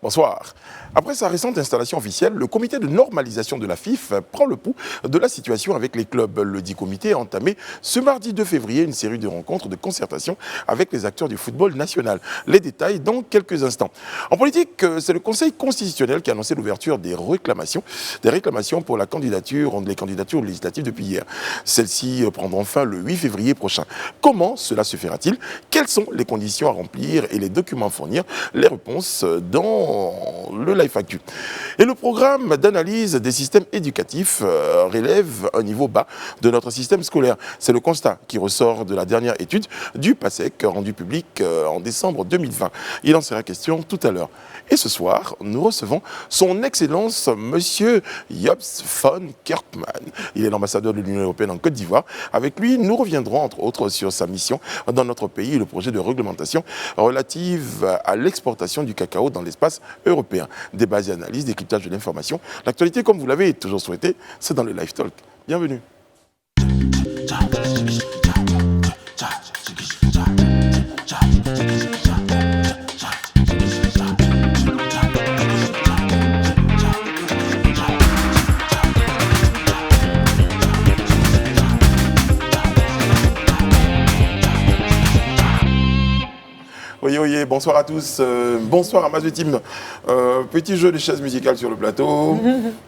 Bonsoir. Après sa récente installation officielle, le comité de normalisation de la FIF prend le pouls de la situation avec les clubs. Le dit comité a entamé ce mardi 2 février une série de rencontres de concertation avec les acteurs du football national. Les détails dans quelques instants. En politique, c'est le Conseil constitutionnel qui a annoncé l'ouverture des réclamations pour les candidatures législatives depuis hier. Celles-ci prendront fin le 8 février prochain. Comment cela se fera-t-il? Quelles sont les conditions à remplir et les documents à fournir? Les réponses dans le Live Actu. Et le programme d'analyse des systèmes éducatifs relève un niveau bas de notre système scolaire. C'est le constat qui ressort de la dernière étude du PASEC rendue publique en décembre 2020. Il en sera question tout à l'heure. Et ce soir, nous recevons son Excellence, Monsieur Jops von Kerkman. Il est l'ambassadeur de l'Union européenne en Côte d'Ivoire. Avec lui, nous reviendrons entre autres sur sa mission dans notre pays et le projet de réglementation relative à l'exportation du cacao dans l'espace européen. Débat et analyse, décryptage de l'information. L'actualité, comme vous l'avez toujours souhaité, c'est dans le Live Talk. Bienvenue. Oui, bonsoir à tous, bonsoir à Mazou Team. Petit jeu de chaises musicales sur le plateau.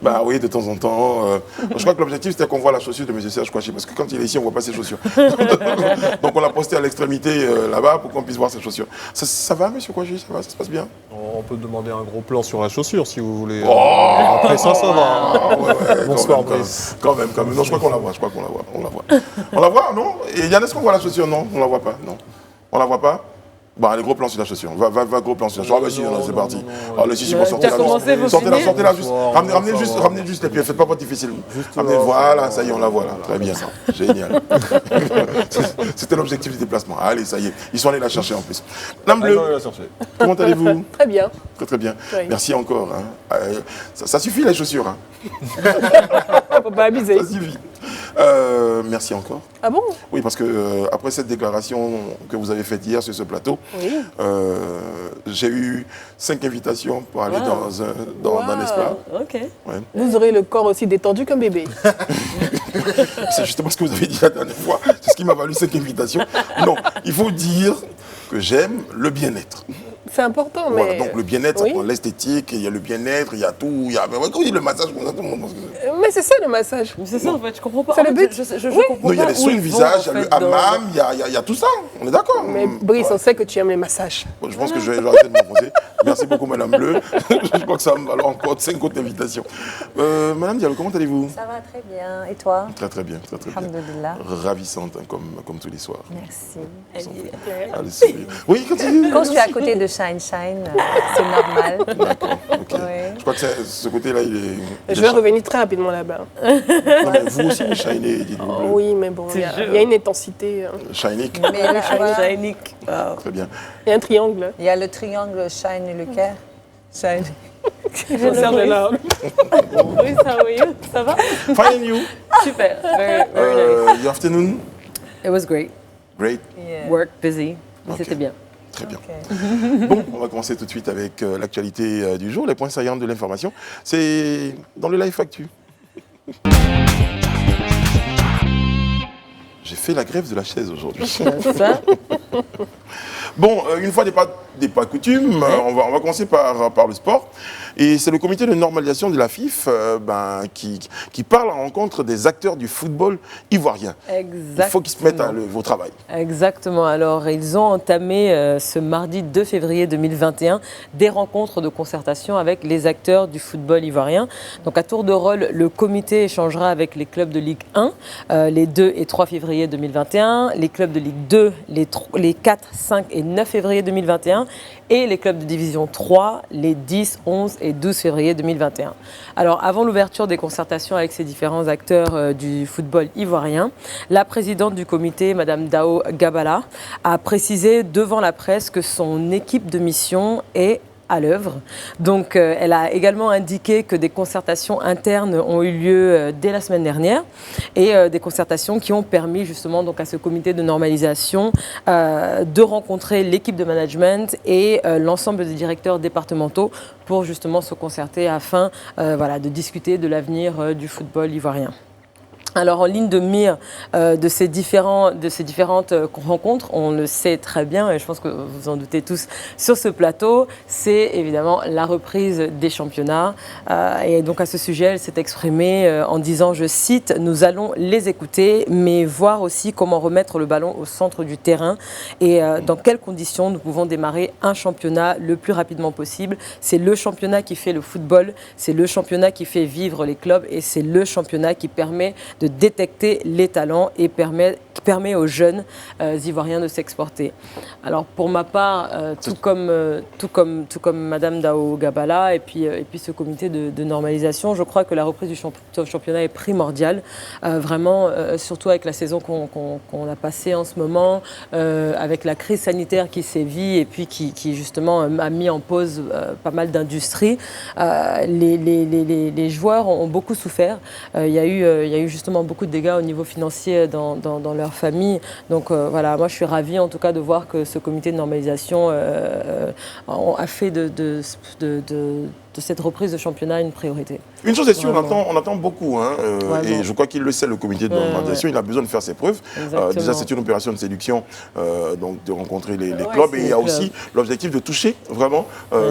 Bah oui, de temps en temps. Je crois que l'objectif c'était qu'on voit la chaussure de M. Serge Kouachi, parce que quand il est ici, on ne voit pas ses chaussures. Donc on l'a posté à l'extrémité là-bas pour qu'on puisse voir ses chaussures. Ça va, M. Kouachi? Ça va, ça se passe bien? On peut demander un gros plan sur la chaussure si vous voulez. Oh, après ça va. Ouais, bonsoir, Brice. Quand même. Non, je crois qu'on la voit. On la voit, non? Et Yann, est-ce qu'on voit la chaussure? Non, on la voit pas. Non. On la voit pas? Bon, allez, gros plan sur la chaussure. Va gros plan sur la chaussure. Ah, bah si, c'est parti. Allez, si, bon, sortez-la juste. Ramenez juste les pieds. Faites pas difficile. Ramenez, voilà, ça y est, on la voit là. Très bien. Génial. C'était l'objectif du déplacement. Allez, ça y est. Ils sont allés la chercher en plus. Lame bleue. Comment allez-vous? Très bien. Très bien. Oui. Merci encore. Ça suffit les chaussures. Faut pas abuser. Ça suffit. Merci encore. Ah bon? Oui, parce que après cette déclaration que vous avez faite hier sur ce plateau, oui. J'ai eu 5 invitations pour aller dans l'espace. Ok. Ouais. Vous aurez le corps aussi détendu qu'un bébé. C'est justement ce que vous avez dit la dernière fois. C'est ce qui m'a valu 5 invitations. Non, il faut dire que j'aime le bien-être. C'est important, voilà, mais... Donc le bien-être, oui. Ça prend l'esthétique, il y a le bien-être, il y a tout. Il y a... Quand on dit le massage, tout le monde... Mais c'est ça le massage. C'est ça en fait, je comprends pas. C'est le but. Je oui. comprends non, il y a les soins de visage, il y a le hammam, il y a tout ça. On est d'accord. Mais Brice, on sait que tu aimes les massages. Bon, je pense que je vais arrêter de m'enfoncer. Merci beaucoup, Madame Bleu. Je crois que ça va valoir encore 5 autres invitations. Madame Diallo, comment allez-vous? Ça va très bien. Et toi? Très bien. Alhamdulillah. Ravissante, hein, comme tous les soirs. Merci. Allez, oui, continue. Quand je suis à côté de Shine, c'est normal. D'accord, ok. Oui. Je crois que ce côté-là, il est... Je vais revenir très rapidement là-bas. Non, mais vous aussi, vous shinez, dites-vous. Oh, oui, mais bon, il y a une intensité. Shinique. Shinique. Wow. Très bien. Il y a un triangle. Il y a le triangle Shine et le Caire. Shine. Je serre là. Oui, ça va? Fine and you? Super. Very nice. Your afternoon? It was great. Great. Yeah. Work, busy. Mais c'était bien. Très bien. Okay. Bon, on va commencer tout de suite avec l'actualité du jour, les points saillants de l'information. C'est dans le Live Actu. J'ai fait la grève de la chaise aujourd'hui. Ça. Bon, une fois des pas coutumes, on va commencer par le sport. Et c'est le comité de normalisation de la FIF qui parle à rencontre des acteurs du football ivoirien. Exactement. Il faut qu'ils se mettent au travail. Exactement. Alors, ils ont entamé ce mardi 2 février 2021 des rencontres de concertation avec les acteurs du football ivoirien. Donc, à tour de rôle, le comité échangera avec les clubs de Ligue 1 les 2 et 3 février 2021, les clubs de Ligue 2 les 4, 5 et 9 février 2021 et les clubs de division 3 les 10, 11 et 12 février 2021. Alors, avant l'ouverture des concertations avec ces différents acteurs du football ivoirien, la présidente du comité, Madame Dao Gabala, a précisé devant la presse que son équipe de mission est à l'œuvre. Donc, elle a également indiqué que des concertations internes ont eu lieu dès la semaine dernière et des concertations qui ont permis justement donc, à ce comité de normalisation de rencontrer l'équipe de management et l'ensemble des directeurs départementaux pour justement se concerter afin de discuter de l'avenir du football ivoirien. Alors en ligne de mire de ces différentes rencontres, on le sait très bien et je pense que vous vous en doutez tous sur ce plateau, c'est évidemment la reprise des championnats. Et donc à ce sujet, elle s'est exprimée en disant, je cite, « Nous allons les écouter, mais voir aussi comment remettre le ballon au centre du terrain et dans quelles conditions nous pouvons démarrer un championnat le plus rapidement possible. C'est le championnat qui fait le football, c'est le championnat qui fait vivre les clubs et c'est le championnat qui permet de détecter les talents et qui permet aux jeunes ivoiriens de s'exporter. » Alors pour ma part, tout comme Madame Dao Gabala et puis ce comité de normalisation, je crois que la reprise du championnat est primordiale, vraiment, surtout avec la saison qu'on a passée en ce moment, avec la crise sanitaire qui sévit et puis qui justement a mis en pause pas mal d'industries. Les joueurs ont beaucoup souffert. Il y a eu justement beaucoup de dégâts au niveau financier dans leur famille. Donc voilà, moi je suis ravie en tout cas de voir que ce comité de normalisation a fait de cette reprise de championnat une priorité. Une chose est sûre, on attend beaucoup, et je crois qu'il le sait, le comité de normalisation, il a besoin de faire ses preuves. Déjà, c'est une opération de séduction, donc de rencontrer les clubs, et il y a aussi l'objectif de toucher vraiment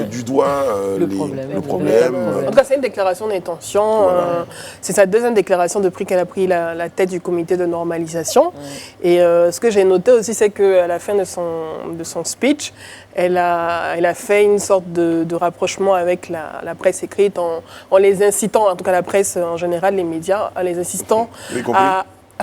du doigt le problème. En tout cas, c'est une déclaration d'intention. Voilà. C'est sa deuxième déclaration depuis qu'elle a pris la tête du comité de normalisation. Et ce que j'ai noté aussi, c'est qu'à la fin de son speech, elle a fait une sorte de rapprochement avec la presse écrite en les incitant, en tout cas la presse en général, les médias, en les incitant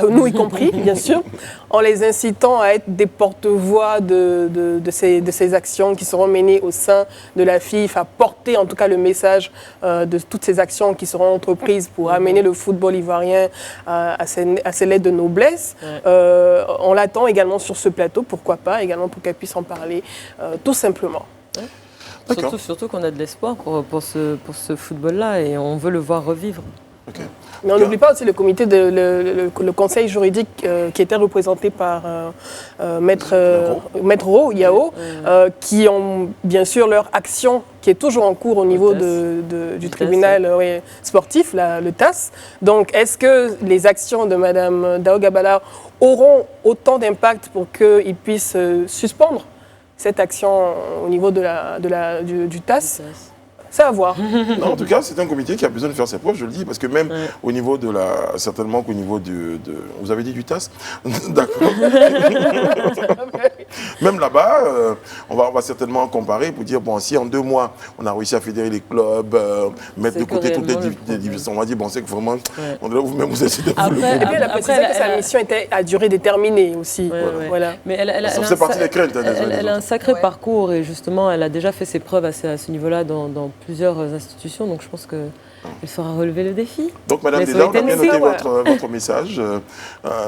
nous y compris, bien sûr, en les incitant à être des porte-voix de ces actions qui seront menées au sein de la FIF, à porter en tout cas le message de toutes ces actions qui seront entreprises pour amener le football ivoirien à ses lettres de noblesse. On l'attend également sur ce plateau, pourquoi pas, également pour qu'elle puisse en parler tout simplement. Surtout qu'on a de l'espoir pour ce football-là et on veut le voir revivre. Okay. Mais on n'oublie pas aussi le comité, le conseil juridique qui était représenté par Maître Ro, Yao, qui ont bien sûr leur action qui est toujours en cours au niveau du tribunal sportif, le TAS. Donc est-ce que les actions de Mme Dao Gabala auront autant d'impact pour qu'ils puissent suspendre cette action au niveau du TAS? C'est à voir. Non, en tout cas, c'est un comité qui a besoin de faire ses preuves, je le dis, parce que même au niveau certainement qu'au niveau vous avez dit du TAS? D'accord. Même là-bas, on va certainement comparer pour dire, bon, si en 2 mois, on a réussi à fédérer les clubs, mettre de côté toutes les divisions, on va dire, bon, c'est que vraiment, vous-même, vous essayez de vous le Et puis, elle a précisé que sa mission était à durée déterminée aussi. Voilà. Mais elle c'est parti des craintes. Elle a un sacré parcours et justement, elle a déjà fait ses preuves à ce niveau-là dans plusieurs institutions, donc je pense qu'elle saura relever le défi. Donc, Madame Deda, on a bien noté votre message,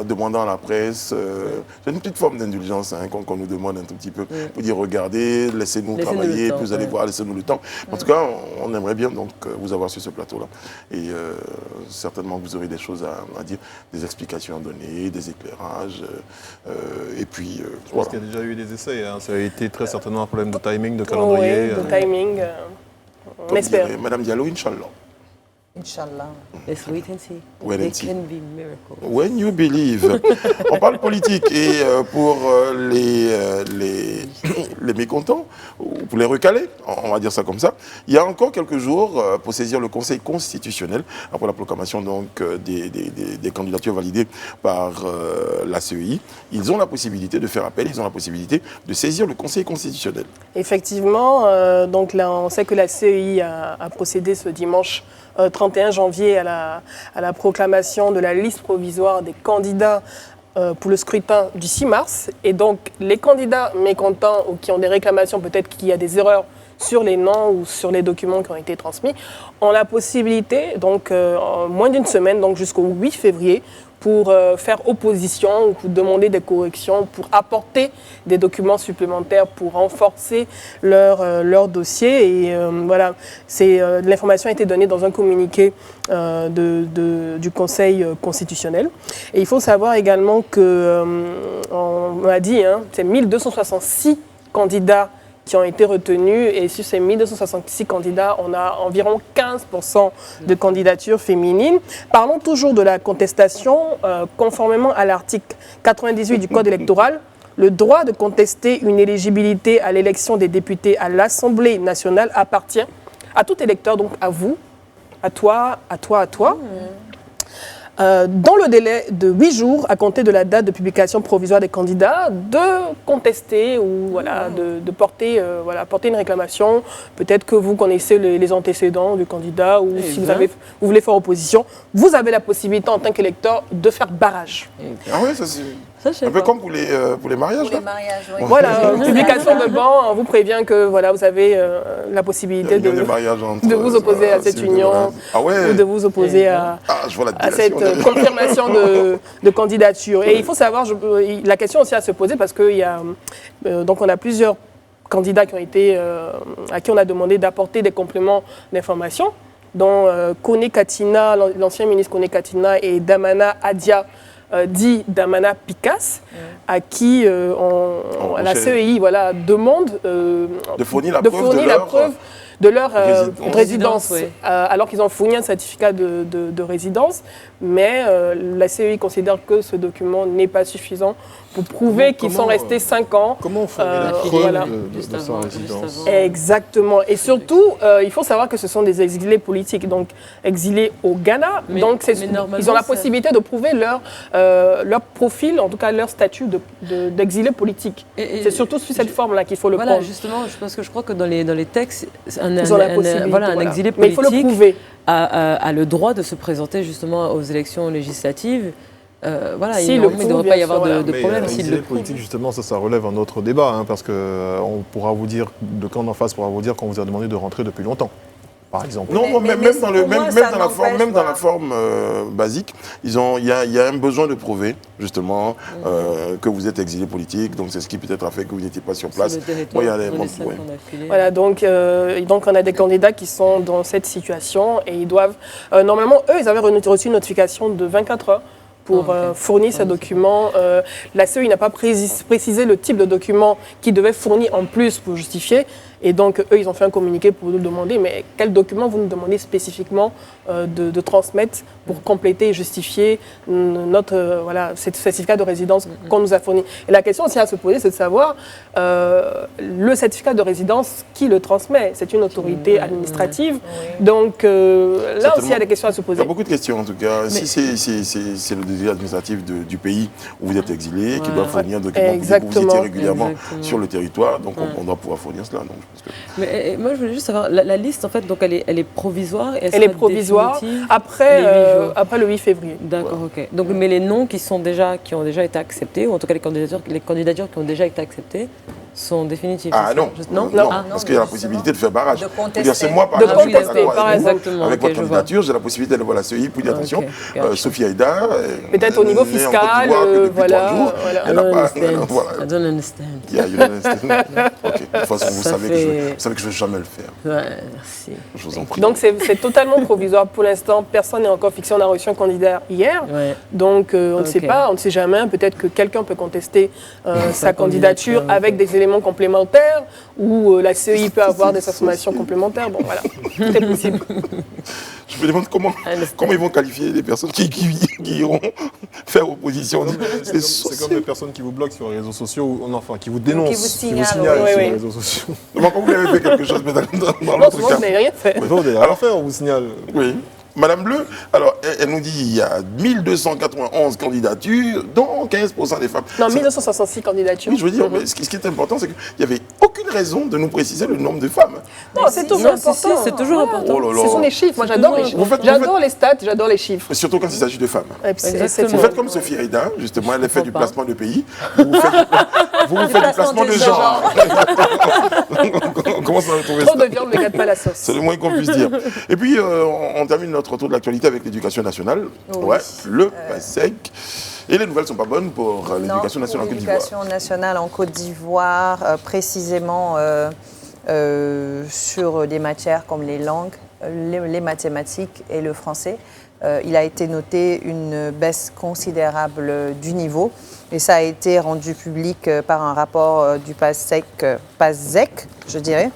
demandant à la presse, c'est une petite forme d'indulgence qu'on nous demande un tout petit peu, pour dire, regardez, laissez-nous travailler, puis vous allez voir, laissez-nous le temps. En tout cas, on aimerait bien donc vous avoir sur ce plateau-là. Et certainement que vous aurez des choses à dire, des explications à donner, des éclairages, et puis je pense qu'il y a déjà eu des essais, hein. Ça a été très certainement un problème de timing, de calendrier. Oui, de timing. On espère. Madame Diallo, Inch'Allah. Inch'Allah. Let's wait and see. Wait and see. There can be miracles. When you believe. On parle politique et pour les mécontents, ou pour les recalés, on va dire ça comme ça, il y a encore quelques jours pour saisir le Conseil constitutionnel, après la proclamation donc, des candidatures validées par la CEI, ils ont la possibilité de faire appel, ils ont la possibilité de saisir le Conseil constitutionnel. Effectivement, donc là, on sait que la CEI a procédé ce dimanche 31 janvier à la proclamation de la liste provisoire des candidats pour le scrutin du 6 mars. Et donc, les candidats mécontents ou qui ont des réclamations, peut-être qu'il y a des erreurs sur les noms ou sur les documents qui ont été transmis, ont la possibilité, donc en moins d'une semaine, donc jusqu'au 8 février, pour faire opposition ou pour demander des corrections, pour apporter des documents supplémentaires pour renforcer leur dossier. Et voilà, l'information a été donnée dans un communiqué du Conseil constitutionnel. Et il faut savoir également que, on a dit, c'est 1266 candidats qui ont été retenus, et sur ces 1266 candidats, on a environ 15% de candidatures féminines. Parlons toujours de la contestation. Conformément à l'article 98 du Code électoral, le droit de contester une éligibilité à l'élection des députés à l'Assemblée nationale appartient à tout électeur, donc à vous, à toi, à toi, à toi. Dans le délai de 8 jours à compter de la date de publication provisoire des candidats, de contester ou voilà, de porter, porter une réclamation. Peut-être que vous connaissez les antécédents du candidat ou si vous voulez faire opposition, vous avez la possibilité en tant qu'électeur de faire barrage. Ah oui, ça c'est... Un peu comme pour les mariages. Pour les mariages, oui. Voilà, publication de ban, on vous prévient que voilà, vous avez la possibilité de vous opposer à cette union ou de vous opposer à cette confirmation de candidature. Et il faut savoir, la question aussi à se poser parce qu'il y a, donc on a plusieurs candidats qui ont été, à qui on a demandé d'apporter des compléments d'information, dont Kone Katina, l'ancien ministre Kone Katina et Damana Adia, dit Damana Pikas, à qui la CEI demande de fournir la preuve de leur résidence, alors qu'ils ont fourni un certificat de résidence, mais la CEI considère que ce document n'est pas suffisant pour prouver qu'ils sont restés 5 ans. Comment on fournit la preuve de sa résidence? Exactement. Et surtout, il faut savoir que ce sont des exilés politiques, donc exilés au Ghana. Donc ils ont la possibilité de prouver leur profil, en tout cas leur statut d'exilé politique. C'est surtout sous cette forme-là qu'il faut le prendre. Voilà, justement, parce que je crois que dans les textes, un exilé politique mais il faut le prouver. A le droit de se présenter justement aux élections législatives. Si il ne devrait pas y avoir de problème. L'exilé politique, justement, ça relève un autre débat, parce qu'on pourra vous dire, le camp d'en face pourra vous dire qu'on vous a demandé de rentrer depuis longtemps, par exemple. Non, même dans la forme basique, il y a un besoin de prouver, justement, que vous êtes exilé politique, donc c'est ce qui peut-être a fait que vous n'étiez pas sur place. Voilà, donc on a des candidats qui sont dans cette situation et ils doivent, normalement, eux, ils avaient reçu une notification de 24 heures pour fournir ces documents. La CEI n'a pas précisé le type de document qu'ils devaient fournir en plus pour justifier. Et donc, eux, ils ont fait un communiqué pour nous demander, mais quel document vous nous demandez spécifiquement de transmettre pour compléter et justifier ce certificat de résidence qu'on nous a fourni. Et la question aussi à se poser, c'est de savoir, le certificat de résidence, qui le transmet? C'est une autorité administrative. Donc, là aussi, il y a des questions à se poser. Il y a beaucoup de questions, en tout cas. Si c'est l'autorité administrative du pays où vous êtes exilé, qui doit fournir un document pour dire que vous étiez régulièrement sur le territoire, donc on doit pouvoir fournir cela. Donc, Mais moi, je voulais juste savoir, la liste, en fait, donc elle est provisoire. Elle est provisoire après le 8 février. D'accord, ok. Donc, mais les noms qui ont déjà été acceptés, ou en tout cas les candidatures qui ont déjà été acceptées, sont définitifs. Ah non, parce qu'il y a la possibilité de faire barrage. De contester. C'est moi, par exemple, avec votre candidature, j'ai la possibilité de voir la CEI pour dire attention, Sophie Aïda, peut-être au niveau fiscal, voilà. I don't understand. Yeah, you don't understand. Ok. De toute façon, vous savez que je ne vais jamais le faire. Ouais, merci. Je vous en prie. Donc, c'est totalement provisoire. Pour l'instant, personne n'est encore fixé. On a reçu un candidat hier. Ouais. Donc, on ne sait pas, on ne sait jamais. Peut-être que quelqu'un peut contester sa candidature avec des éléments complémentaires ou la CEI peut avoir des informations complémentaires. Bon, voilà. Tout est possible. Je me demande comment ils vont qualifier les personnes qui iront faire opposition. C'est comme les personnes qui vous bloquent sur les réseaux sociaux, ou enfin qui vous dénoncent, qui vous signalent sur les réseaux sociaux. Comment vous avez fait quelque chose, mais dans l'autre cas. Vous n'avez rien fait. Alors on vous signale. Oui. Madame Bleu, alors elle nous dit qu'il y a 1291 candidatures, dont 15% des femmes. Non, 1266 candidatures. Oui, je veux dire, mais ce qui est important, c'est qu'il n'y avait aucune raison de nous préciser le nombre de femmes. Non, c'est toujours important. C'est toujours important. Oh là là. Ce sont les chiffres. Moi, j'adore les chiffres. J'adore les stats, j'adore les chiffres. Surtout quand il s'agit de femmes. Vous faites comme Sophie Aïda, justement, elle a fait du placement de pays. Vous me faites du placement de genre. On commence à retrouver Trop ça. de viande ne gâte pas la sauce. C'est le moins qu'on puisse dire. Et puis, on termine notre tour de l'actualité avec l'éducation nationale. Oui. Ouais, le PASSEC. Et les nouvelles ne sont pas bonnes pour l'éducation nationale en Côte d'Ivoire. L'éducation nationale en Côte d'Ivoire, précisément sur des matières comme les langues, les mathématiques et le français. Il a été noté une baisse considérable du niveau et ça a été rendu public par un rapport du PASSEC, je dirais,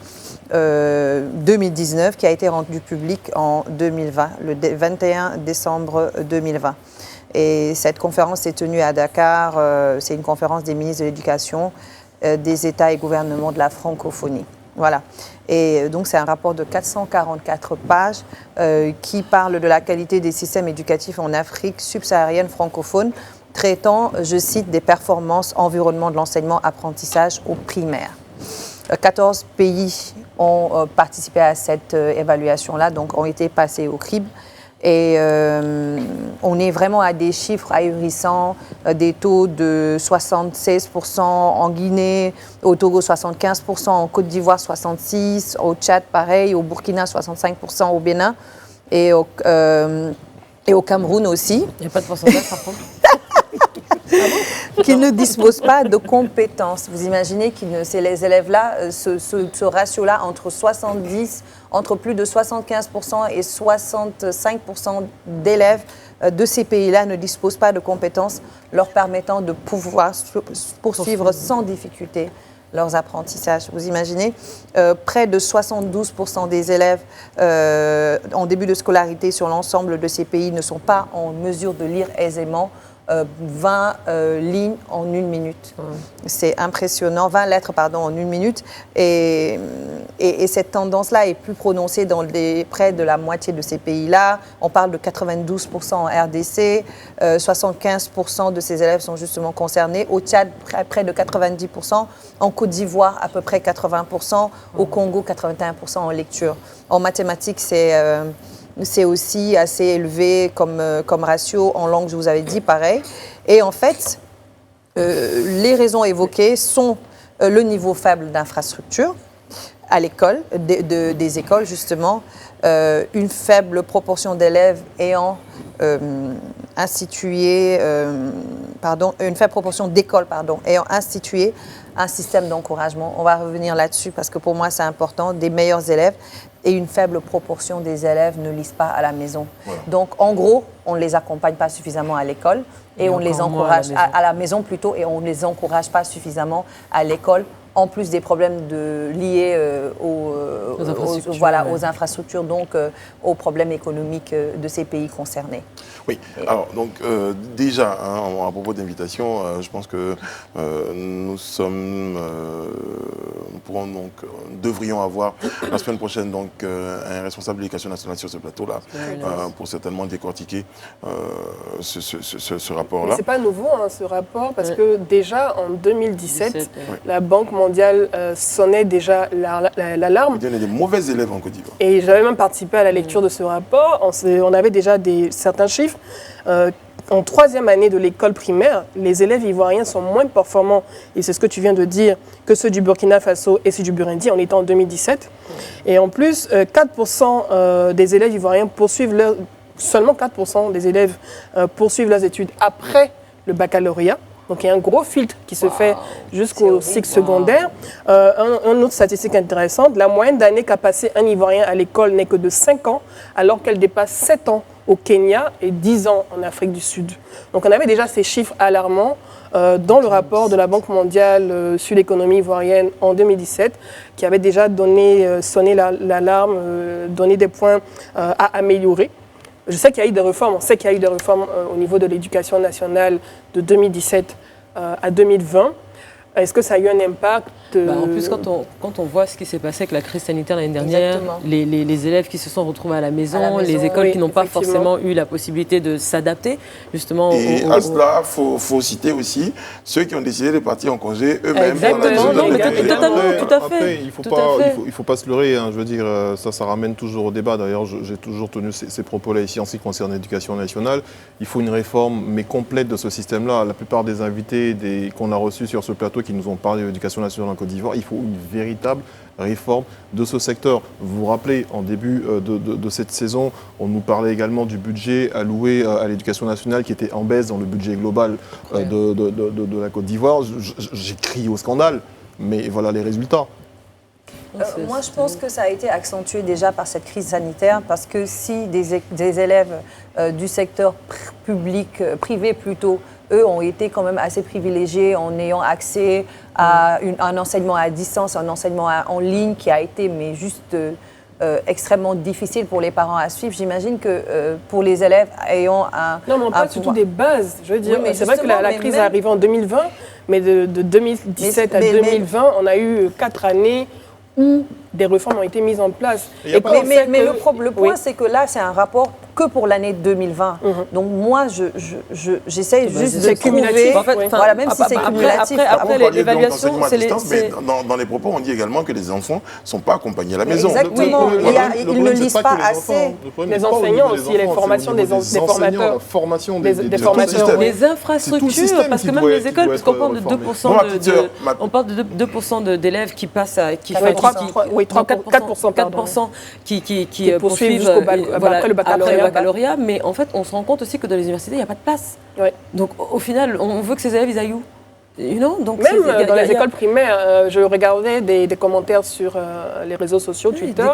2019, qui a été rendu public en 2020, le 21 décembre 2020. Et cette conférence s'est tenue à Dakar, c'est une conférence des ministres de l'Éducation, des États et gouvernements de la francophonie. Voilà. Et donc, c'est un rapport de 444 pages qui parle de la qualité des systèmes éducatifs en Afrique subsaharienne francophone, traitant, je cite, des performances environnement de l'enseignement apprentissage au primaire. 14 pays ont participé à cette évaluation-là, donc ont été passés au crible. Et on est vraiment à des chiffres ahurissants, des taux de 76% en Guinée, au Togo 75%, en Côte d'Ivoire 66%, au Tchad pareil, au Burkina 65%, au Bénin et au Cameroun aussi. Il n'y a pas de pourcentage par contre. Qui ne disposent pas de compétences. Vous imaginez que les élèves-là, ce ratio-là entre plus de 75% et 65% d'élèves de ces pays-là ne disposent pas de compétences leur permettant de pouvoir poursuivre sans difficulté leurs apprentissages. Vous imaginez, près de 72% des élèves en début de scolarité sur l'ensemble de ces pays ne sont pas en mesure de lire aisément 20 lignes en 1 minute. C'est impressionnant, 20 lettres pardon, en 1 minute. Et cette tendance-là est plus prononcée dans près de la moitié de ces pays-là. On parle de 92% en RDC, 75% de ces élèves sont justement concernés. Au Tchad, près de 90%. En Côte d'Ivoire, à peu près 80%. Au Congo, 81% en lecture. En mathématiques, c'est aussi assez élevé comme ratio. En langue, je vous avais dit, pareil. Et en fait, les raisons évoquées sont le niveau faible d'infrastructure à l'école, des écoles justement, une faible proportion d'élèves ayant institué, une faible proportion d'écoles ayant institué un système d'encouragement. On va revenir là-dessus parce que pour moi c'est important, des meilleurs élèves. Et une faible proportion des élèves ne lisent pas à la maison. Voilà. Donc, en gros, on ne les accompagne pas suffisamment à l'école et on les encourage à la maison plutôt, et on ne les encourage pas suffisamment à l'école, en plus des problèmes liés aux infrastructures, donc aux problèmes économiques de ces pays concernés. Oui, alors donc déjà, à propos d'invitation, je pense que nous devrions avoir la semaine prochaine donc un responsable de l'éducation nationale sur ce plateau-là pour certainement décortiquer ce rapport-là. C'est pas nouveau ce rapport parce que déjà en 2017, la Banque mondiale sonnait déjà l'alarme. Il y a des mauvais élèves en Côte d'Ivoire. Et j'avais même participé à la lecture de ce rapport. On avait déjà certains chiffres. En 3e année de l'école primaire, les élèves ivoiriens sont moins performants, et c'est ce que tu viens de dire, que ceux du Burkina Faso et ceux du Burundi. On était en 2017. Et en plus, 4% des élèves ivoiriens seulement 4% des élèves poursuivent leurs études après le baccalauréat. Donc, il y a un gros filtre qui se fait jusqu'au cycle secondaire. Une autre statistique intéressante, la moyenne d'années qu'a passé un Ivoirien à l'école n'est que de 5 ans, alors qu'elle dépasse 7 ans au Kenya et 10 ans en Afrique du Sud. Donc, on avait déjà ces chiffres alarmants dans le rapport de la Banque mondiale sur l'économie ivoirienne en 2017, qui avait déjà sonné l'alarme, donné des points à améliorer. Je sais qu'il y a eu des réformes, on sait qu'il y a eu des réformes au niveau de l'éducation nationale de 2017 à 2020. Est-ce que ça a eu un impact En plus, quand on voit ce qui s'est passé avec la crise sanitaire l'année dernière, les élèves qui se sont retrouvés à la maison, les écoles qui n'ont pas forcément eu la possibilité de s'adapter, justement. Et à cela, il faut citer aussi ceux qui ont décidé de partir en congé eux-mêmes. Exactement, tout à fait. Après, il ne faut pas se leurrer. Hein, je veux dire, ça ramène toujours au débat. D'ailleurs, j'ai toujours tenu ces propos-là ici en ce qui concerne l'éducation nationale. Il faut une réforme, mais complète de ce système-là. La plupart des invités qu'on a reçus sur ce plateau qui nous ont parlé de l'éducation nationale en Côte d'Ivoire, il faut une véritable réforme de ce secteur. Vous vous rappelez, en début de cette saison, on nous parlait également du budget alloué à l'éducation nationale qui était en baisse dans le budget global de la Côte d'Ivoire. J'ai crié au scandale, mais voilà les résultats. Moi, je pense que ça a été accentué déjà par cette crise sanitaire, parce que si des élèves du secteur privé plutôt, eux ont été quand même assez privilégiés en ayant accès à un enseignement à distance, un enseignement en ligne qui a été juste extrêmement difficile pour les parents à suivre. J'imagine que pour les élèves ayant un... Non, mais on parle surtout des bases. Je veux dire, oui, c'est vrai que la crise est arrivée en 2020, mais de 2017 à 2020, on a eu 4 années où des réformes ont été mises en place. Mais le point, c'est que là, c'est un rapport que pour l'année 2020. Donc moi, j'essaie juste de trouver... Voilà, même si c'est cumulatif. Après l'évaluation, c'est les... Mais dans les propos, on dit également que les enfants ne sont pas accompagnés à la maison. Exactement. Ils ne lisent pas assez. Les enseignants aussi, les formations des formateurs. La formation des formateurs. Les infrastructures, parce que même les écoles, puisqu'on parle de 2% d'élèves qui passent à... 4% qui poursuivent jusqu'au baccalauréat, mais en fait, on se rend compte aussi que dans les universités, il n'y a pas de place. Ouais. Donc, au final, on veut que ces élèves, ils aillent où? Donc même dans les écoles primaires, je regardais des commentaires sur les réseaux sociaux, Twitter,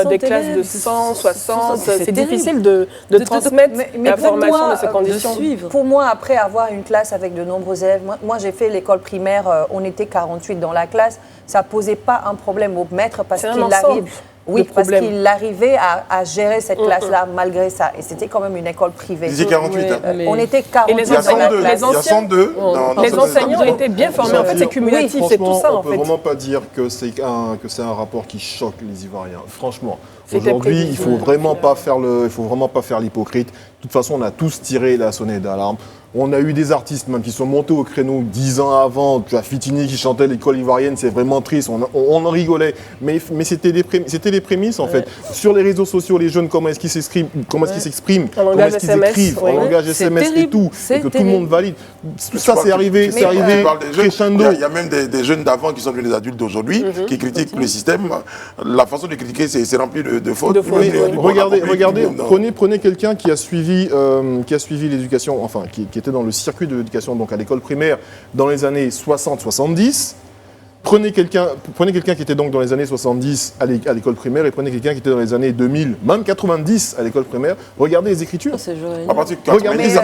des classes de 100, 60, c'est difficile de transmettre l'information de ces conditions. Pour moi, après avoir une classe avec de nombreux élèves, moi j'ai fait l'école primaire, on était 48 dans la classe, ça ne posait pas un problème au maître parce qu'il arrive... Oui, parce qu'il arrivait à gérer cette classe-là malgré ça. Et c'était quand même une école privée. Vous disiez 48, on était 48 dans la classe. Les enseignants étaient bien formés. En fait, c'est cumulatif, c'est tout ça. On ne peut vraiment pas dire que c'est un rapport qui choque les Ivoiriens. Franchement, aujourd'hui, il ne faut vraiment pas faire l'hypocrite. De toute façon, on a tous tiré la sonnette d'alarme. On a eu des artistes même qui sont montés au créneau 10 ans avant. Tu as Fitini qui chantait l'école ivoirienne, c'est vraiment triste. On en rigolait. Mais c'était les prémices en fait. Sur les réseaux sociaux, les jeunes, comment est-ce qu'ils s'expriment, comment est-ce qu'ils écrivent, en langage SMS et tout. Et que tout le monde valide. Tout ça, c'est arrivé crescendo. Il y a même des jeunes d'avant qui sont devenus des adultes d'aujourd'hui qui critiquent le système. La façon de critiquer, c'est rempli de fautes. Regardez, prenez quelqu'un qui a suivi l'éducation, enfin qui était dans le circuit de l'éducation, donc à l'école primaire dans les années 60-70. Prenez quelqu'un qui était donc dans les années 70 à l'école primaire et prenez quelqu'un qui était dans les années 2000, même 90 à l'école primaire. Regardez les écritures. À partir de 90, il y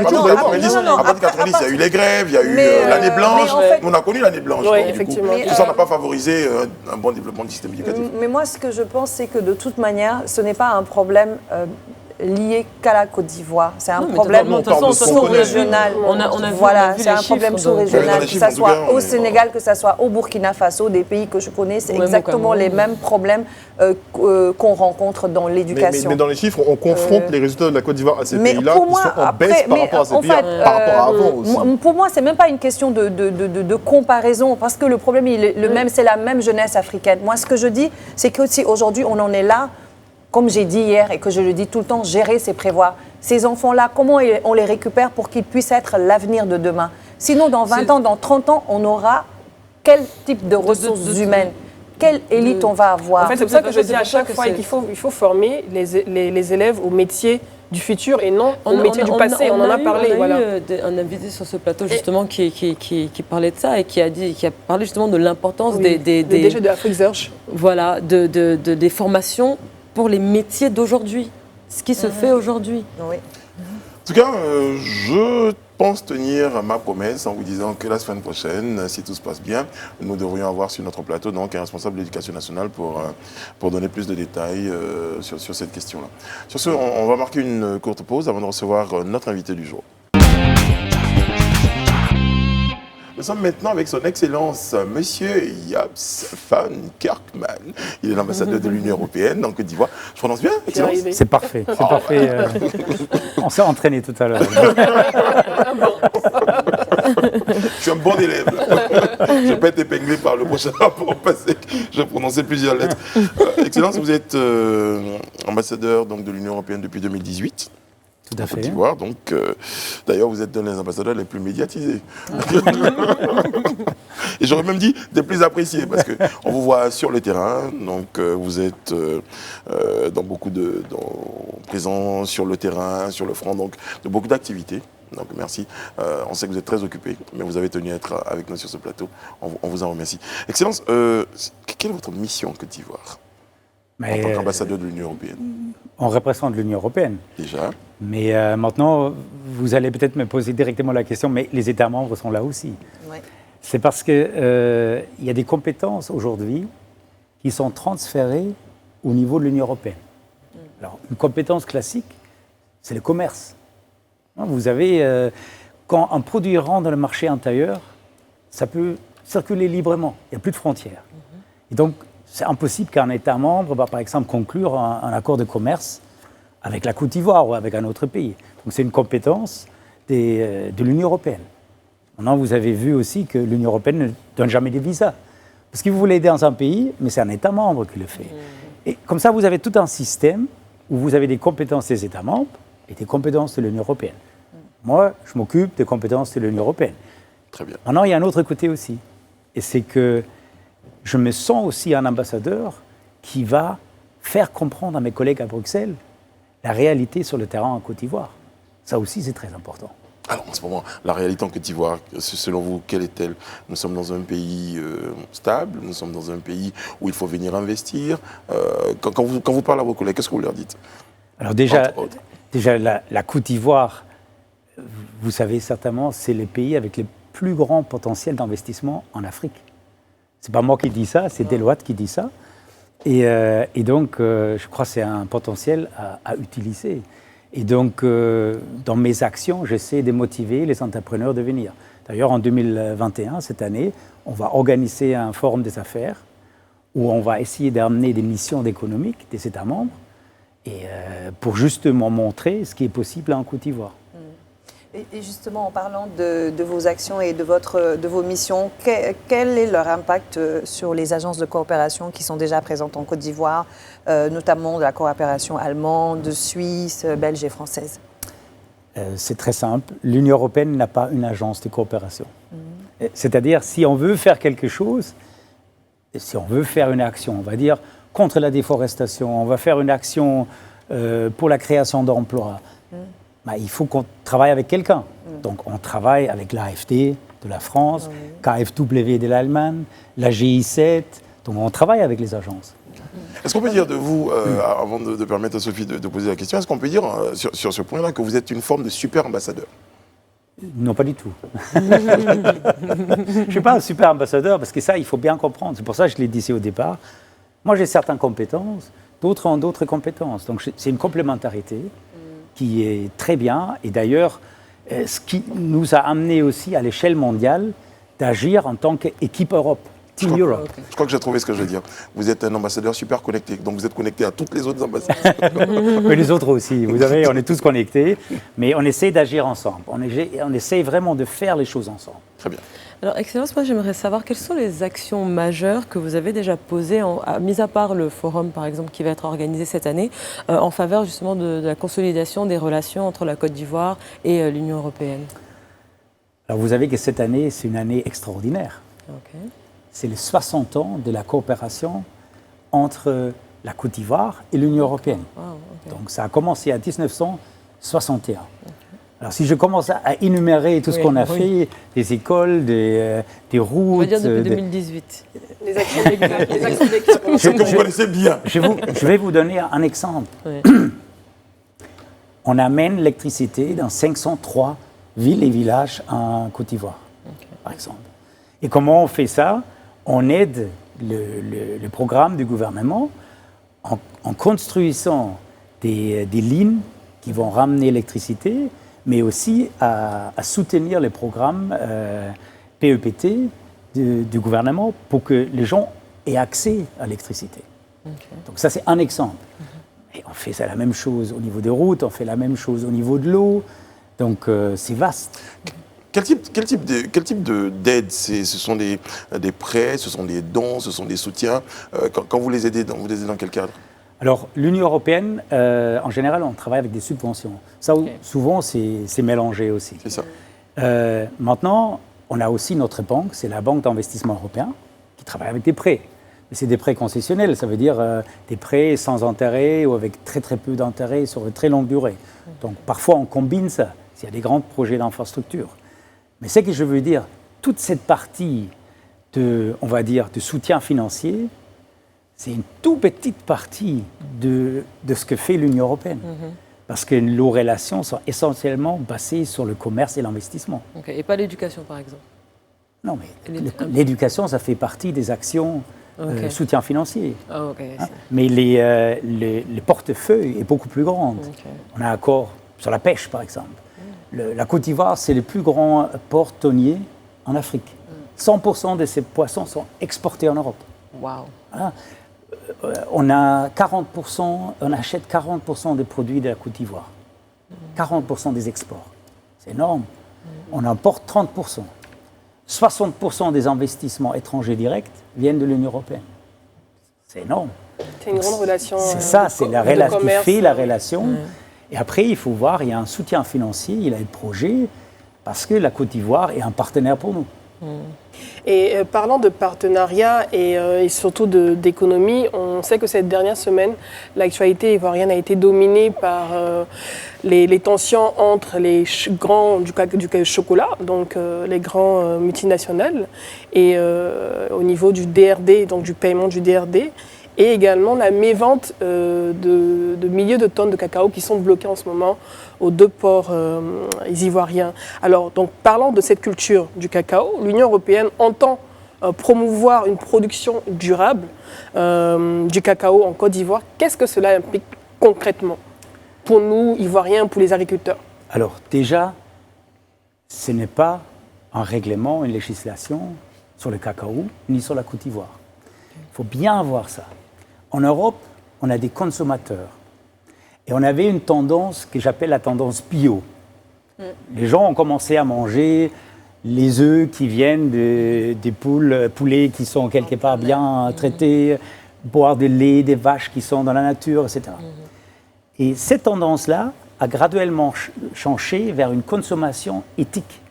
a eu les grèves, il y a eu l'année blanche. On a connu l'année blanche. Oui, effectivement. Tout ça n'a pas favorisé un bon développement du système éducatif. Mais moi, ce que je pense, c'est que de toute manière, ce n'est pas un problème lié qu'à la Côte d'Ivoire. C'est un problème sous-régional. Voilà, c'est un problème sous-régional, que ce soit au Sénégal, que ce soit au Burkina Faso, des pays que je connais, c'est exactement les mêmes problèmes qu'on rencontre dans l'éducation. Mais dans les chiffres, on confronte les résultats de la Côte d'Ivoire à ces pays-là qui sont en baisse par rapport à ces pays, par rapport à avant aussi. Pour moi, c'est même pas une question de comparaison, parce que le problème, c'est la même jeunesse africaine. Moi, ce que je dis, c'est que si aujourd'hui, on en est là, comme j'ai dit hier et que je le dis tout le temps, gérer, c'est prévoir. Ces enfants-là, comment on les récupère pour qu'ils puissent être l'avenir de demain? Sinon, dans 20 ans, dans 30 ans, on aura quel type de ressources humaines? Quelle élite on va avoir? En fait, c'est pour ça que je dis à chaque fois qu'il faut former les élèves au métier du futur et non au métier du passé. On en a parlé. On a eu un invité sur ce plateau justement qui parlait de ça et qui a parlé justement de l'importance des DG de Afrique Research. Voilà, des formations pour les métiers d'aujourd'hui, ce qui se fait aujourd'hui. Oui. En tout cas, je pense tenir ma promesse en vous disant que la semaine prochaine, si tout se passe bien, nous devrions avoir sur notre plateau donc un responsable de l'éducation nationale pour donner plus de détails sur cette question-là. Sur ce, on va marquer une courte pause avant de recevoir notre invité du jour. Nous sommes maintenant avec son Excellence, Monsieur Japs van Kerkman. Il est l'ambassadeur de l'Union européenne en Côte d'Ivoire. Je prononce bien, Excellence? C'est parfait, c'est parfait. On s'est entraîné tout à l'heure. Je suis un bon élève. Je vais pas être épinglé par le prochain rapport passé. Je vais prononcer plusieurs lettres. Excellence, vous êtes ambassadeur donc, de l'Union européenne depuis 2018. Tout à fait. Côte d'Ivoire. Donc, d'ailleurs, vous êtes l'un des ambassadeurs les plus médiatisés. Et j'aurais même dit des plus appréciés, parce qu'on vous voit sur le terrain. Donc, vous êtes dans beaucoup présent sur le terrain, sur le front, donc de beaucoup d'activités. Donc merci. On sait que vous êtes très occupé, mais vous avez tenu à être avec nous sur ce plateau. On vous en remercie. Excellence, quelle est votre mission en Côte d'Ivoire en tant qu'ambassadeur de l'Union européenne? On représente l'Union européenne. Déjà. Mais maintenant, vous allez peut-être me poser directement la question, mais les États membres sont là aussi. Ouais. C'est parce qu'il y a des compétences aujourd'hui qui sont transférées au niveau de l'Union européenne. Alors, une compétence classique, c'est le commerce. Vous avez, quand un produit rentre dans le marché intérieur, ça peut circuler librement, il n'y a plus de frontières. Et donc, c'est impossible qu'un État membre va, par exemple, conclure un accord de commerce avec la Côte d'Ivoire ou avec un autre pays. Donc, c'est une compétence de l'Union européenne. Maintenant, vous avez vu aussi que l'Union européenne ne donne jamais des visas. Parce que vous voulez aider dans un pays, mais c'est un État membre qui le fait. Et comme ça, vous avez tout un système où vous avez des compétences des États membres et des compétences de l'Union européenne. Moi, je m'occupe des compétences de l'Union européenne. Très bien. Maintenant, il y a un autre côté aussi. Et c'est que je me sens aussi un ambassadeur qui va faire comprendre à mes collègues à Bruxelles la réalité sur le terrain en Côte d'Ivoire. Ça aussi, c'est très important. Alors, en ce moment, la réalité en Côte d'Ivoire, selon vous, quelle est-elle? Nous sommes dans un pays stable, nous sommes dans un pays où il faut venir investir. Quand vous parlez à vos collègues, qu'est-ce que vous leur dites? Alors déjà la Côte d'Ivoire, vous savez certainement, c'est le pays avec le plus grand potentiel d'investissement en Afrique. C'est pas moi qui dis ça, c'est Deloitte qui dit ça. Et donc, je crois que c'est un potentiel à utiliser. Et donc, dans mes actions, j'essaie de motiver les entrepreneurs de venir. D'ailleurs, en 2021, cette année, on va organiser un forum des affaires où on va essayer d'amener des missions économiques des États membres et pour justement montrer ce qui est possible en Côte d'Ivoire. Et justement, en parlant de vos actions et de vos missions, quel est leur impact sur les agences de coopération qui sont déjà présentes en Côte d'Ivoire, notamment de la coopération allemande, suisse, belge et française? C'est très simple. L'Union européenne n'a pas une agence de coopération. C'est-à-dire, si on veut faire quelque chose, si on veut faire une action, on va dire, contre la déforestation, on va faire une action pour la création d'emplois, il faut qu'on travaille avec quelqu'un. Donc, on travaille avec l'AFD de la France, KfW de l'Allemagne, la GI7. Donc, on travaille avec les agences. Est-ce qu'on peut dire de vous, avant de permettre à Sophie de poser la question, est-ce qu'on peut dire sur ce point-là que vous êtes une forme de super ambassadeur? Non, pas du tout. Je ne suis pas un super ambassadeur parce que ça, il faut bien comprendre. C'est pour ça que je l'ai dit ici au départ. Moi, j'ai certaines compétences, d'autres ont d'autres compétences. Donc, c'est une complémentarité qui est très bien. Et d'ailleurs, ce qui nous a amené aussi à l'échelle mondiale d'agir en tant qu'équipe Europe, Team Europe. Je crois que j'ai trouvé ce que je veux dire. Vous êtes un ambassadeur super connecté, donc vous êtes connecté à toutes les autres ambassades. Mais les autres aussi, vous savez, on est tous connectés, mais on essaie d'agir ensemble. On essaie vraiment de faire les choses ensemble. Très bien. Alors, Excellence, moi j'aimerais savoir quelles sont les actions majeures que vous avez déjà posées, mis à part le forum par exemple qui va être organisé cette année, en faveur justement de la consolidation des relations entre la Côte d'Ivoire et l'Union européenne. Alors vous savez que cette année, c'est une année extraordinaire. Okay. C'est les 60 ans de la coopération entre la Côte d'Ivoire et l'Union européenne. Wow, okay. Donc ça a commencé en 1961. Okay. Alors si je commence à énumérer tout ce qu'on a fait, des écoles, des routes... On va dire depuis 2018. Les actions d'équipe. Ce que vous connaissez bien. Je vais vous donner un exemple. Oui. On amène l'électricité dans 503 villes et villages en Côte d'Ivoire, par exemple. Et comment on fait ça? On aide le programme du gouvernement en construisant des lignes qui vont ramener l'électricité, mais aussi à soutenir les programmes PEPT du gouvernement pour que les gens aient accès à l'électricité. Okay. Donc ça, c'est un exemple. Et on fait ça la même chose au niveau des routes, on fait la même chose au niveau de l'eau. Donc c'est vaste. Quel type d'aide? Ce sont des prêts, ce sont des dons, ce sont des soutiens. Quand vous les aidez, vous les aidez dans quel cadre? Alors, l'Union européenne, en général, on travaille avec des subventions. Ça, souvent, c'est mélangé aussi. C'est ça. Maintenant, on a aussi notre banque, c'est la Banque d'investissement européen, qui travaille avec des prêts. Mais c'est des prêts concessionnels, ça veut dire des prêts sans intérêt ou avec très très peu d'intérêt sur une très longue durée. Donc, parfois, on combine ça, s'il y a des grands projets d'infrastructure. Mais ce que je veux dire, toute cette partie on va dire, de soutien financier, c'est une toute petite partie de ce que fait l'Union européenne. Parce que nos relations sont essentiellement basées sur le commerce et l'investissement. Okay. Et pas l'éducation, par exemple? Non, mais l'éducation, ça fait partie des actions soutien financier. Mais le portefeuille est beaucoup plus grand. On a un accord sur la pêche, par exemple. La Côte d'Ivoire, c'est le plus grand port tonnier en Afrique. 100% de ces poissons sont exportés en Europe. Wow. Voilà. On achète 40% des produits de la Côte d'Ivoire. 40% des exports. C'est énorme. On importe 30%. 60% des investissements étrangers directs viennent de l'Union européenne. C'est énorme. C'est une grande relation. C'est ça, c'est la relation qui fait la relation. Et après, il faut voir, il y a un soutien financier, il y a des projets, parce que la Côte d'Ivoire est un partenaire pour nous. Et parlant de partenariat et surtout d'économie, on sait que cette dernière semaine, l'actualité ivoirienne a été dominée par les tensions entre les grands du chocolat, donc les grands multinationales, et au niveau du DRD, donc du paiement du DRD, et également la mévente de milliers de tonnes de cacao qui sont bloquées en ce moment aux deux ports ivoiriens. Alors, donc, parlant de cette culture du cacao, l'Union européenne entend promouvoir une production durable du cacao en Côte d'Ivoire. Qu'est-ce que cela implique concrètement pour nous, Ivoiriens, pour les agriculteurs? Alors, déjà, ce n'est pas un règlement, une législation sur le cacao, ni sur la Côte d'Ivoire. Il faut bien voir ça. En Europe, on a des consommateurs. Et on avait une tendance que j'appelle la tendance bio. Les gens ont commencé à manger les œufs qui viennent des poulets qui sont quelque part bien traités, boire du lait des vaches qui sont dans la nature, etc. Et cette tendance-là a graduellement changé vers une consommation éthique.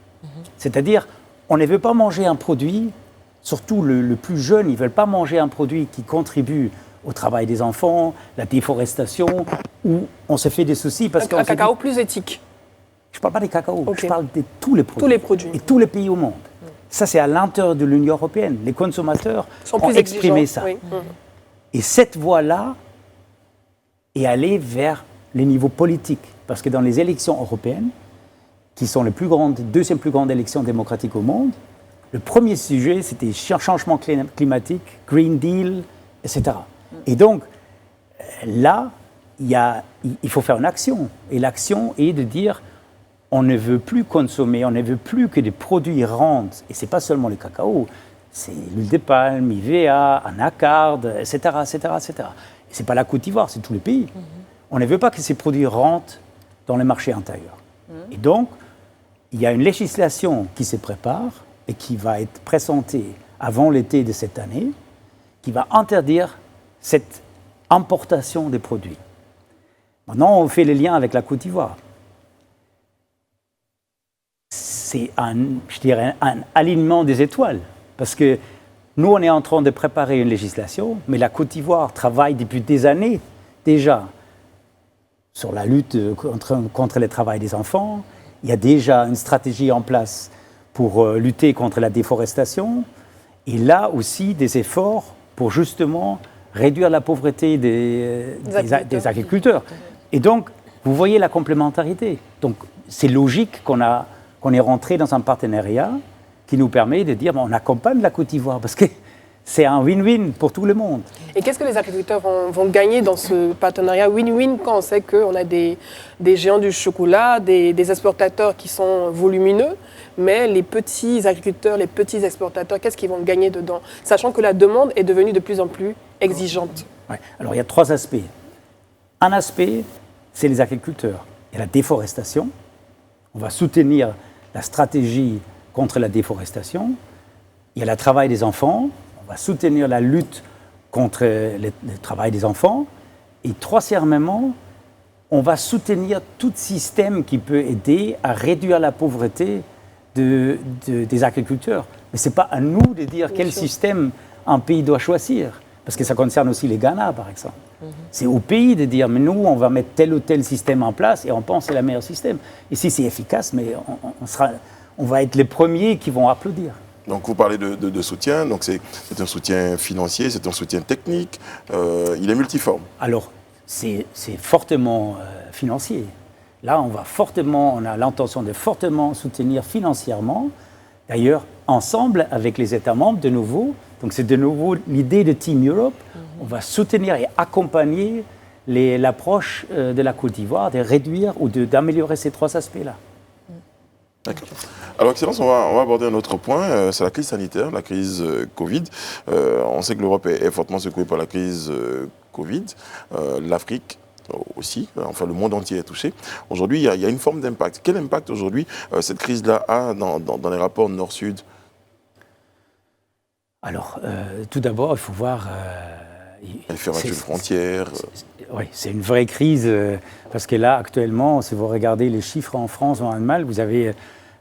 C'est-à-dire, on ne veut pas manger un produit, surtout le plus jeune, ils ne veulent pas manger un produit qui contribue au travail des enfants, la déforestation, où on se fait des soucis parce un cacao plus éthique. Je ne parle pas des cacao, je parle de tous les produits. Tous les produits. Et tous les pays au monde. Ça, c'est à l'intérieur de l'Union européenne. Les consommateurs ont exprimé ça. Oui. Et cette voie-là est allée vers les niveaux politiques. Parce que dans les élections européennes, qui sont les deuxième plus grandes élections démocratiques au monde, le premier sujet, c'était changement climatique, Green Deal, etc. Et donc, là, il faut faire une action. Et l'action est de dire, on ne veut plus consommer, on ne veut plus que des produits rentrent. Et ce n'est pas seulement le cacao, c'est l'huile de palme, IVA, anacarde, etc., etc., etc. Et ce n'est pas la Côte d'Ivoire, c'est tous les pays. On ne veut pas que ces produits rentrent dans le marché intérieur. Et donc, il y a une législation qui se prépare et qui va être présentée avant l'été de cette année, qui va interdire cette importation des produits. Maintenant, on fait le lien avec la Côte d'Ivoire. C'est un alignement des étoiles, parce que nous, on est en train de préparer une législation, mais la Côte d'Ivoire travaille depuis des années déjà sur la lutte contre le travail des enfants. Il y a déjà une stratégie en place pour lutter contre la déforestation, et là aussi des efforts pour justement réduire la pauvreté des agriculteurs. Et donc, vous voyez la complémentarité. Donc, c'est logique qu'on est rentré dans un partenariat qui nous permet de dire on accompagne la Côte d'Ivoire parce que c'est un win-win pour tout le monde. Et qu'est-ce que les agriculteurs vont gagner dans ce partenariat win-win quand on sait qu'on a des géants du chocolat, des exportateurs qui sont volumineux, mais les petits agriculteurs, les petits exportateurs, qu'est-ce qu'ils vont gagner dedans, sachant que la demande est devenue de plus en plus exigeante? Ouais. Alors il y a trois aspects. Un aspect, c'est les agriculteurs. Il y a la déforestation. On va soutenir la stratégie contre la déforestation. Il y a le travail des enfants. On va soutenir la lutte contre le travail des enfants. Et troisièmement, on va soutenir tout système qui peut aider à réduire la pauvreté des agriculteurs. Mais ce n'est pas à nous de dire quel système un pays doit choisir, parce que ça concerne aussi les Ghana, par exemple. C'est au pays de dire, mais nous, on va mettre tel ou tel système en place et on pense que c'est le meilleur système. Et si c'est efficace, mais on va être les premiers qui vont applaudir. Donc vous parlez de soutien, donc c'est un soutien financier, c'est un soutien technique, il est multiforme. Alors, c'est fortement financier. Là, on a l'intention de fortement soutenir financièrement, d'ailleurs, ensemble avec les États membres, de nouveau. Donc c'est de nouveau l'idée de Team Europe. On va soutenir et accompagner l'approche de la Côte d'Ivoire, de réduire ou d'améliorer ces trois aspects-là. D'accord. Alors, Excellence, on va aborder un autre point, c'est la crise sanitaire, la crise Covid. On sait que l'Europe est fortement secouée par la crise Covid. L'Afrique aussi, enfin le monde entier est touché. Aujourd'hui, il y a une forme d'impact. Quel impact aujourd'hui cette crise-là a dans les rapports Nord-Sud ? Alors, tout d'abord, il faut voir... les fermetures de frontières. Oui, c'est une vraie crise, parce que là, actuellement, si vous regardez les chiffres en France ou en Allemagne, vous avez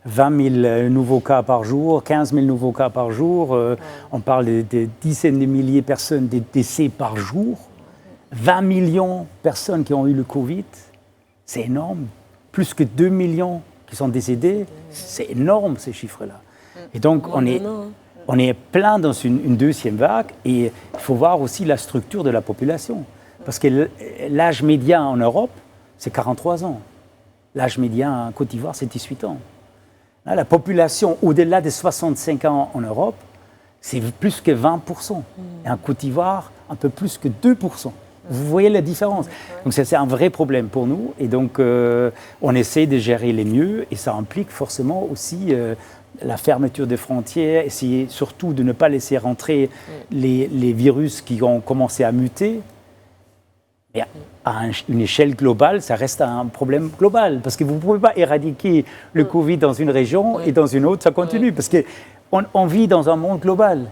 20 000 nouveaux cas par jour, 15 000 nouveaux cas par jour. On parle de dizaines de milliers de personnes, des décès par jour. 20 millions de personnes qui ont eu le Covid, c'est énorme. Plus que 2 millions qui sont décédés, c'est énorme ces chiffres-là. Et donc on est plein dans une deuxième vague et il faut voir aussi la structure de la population. Parce que l'âge médian en Europe, c'est 43 ans. L'âge médian en Côte d'Ivoire, c'est 18 ans. Là, la population au-delà de 65 ans en Europe, c'est plus que 20%. Et en Côte d'Ivoire, un peu plus que 2%. Vous voyez la différence. Donc c'est un vrai problème pour nous. Et donc on essaie de gérer les mieux. Et ça implique forcément aussi la fermeture des frontières, essayer surtout de ne pas laisser rentrer les virus qui ont commencé à muter. Mais à une échelle globale, ça reste un problème global. Parce que vous ne pouvez pas éradiquer le Covid dans une région et dans une autre, ça continue. Parce qu'on vit dans un monde global.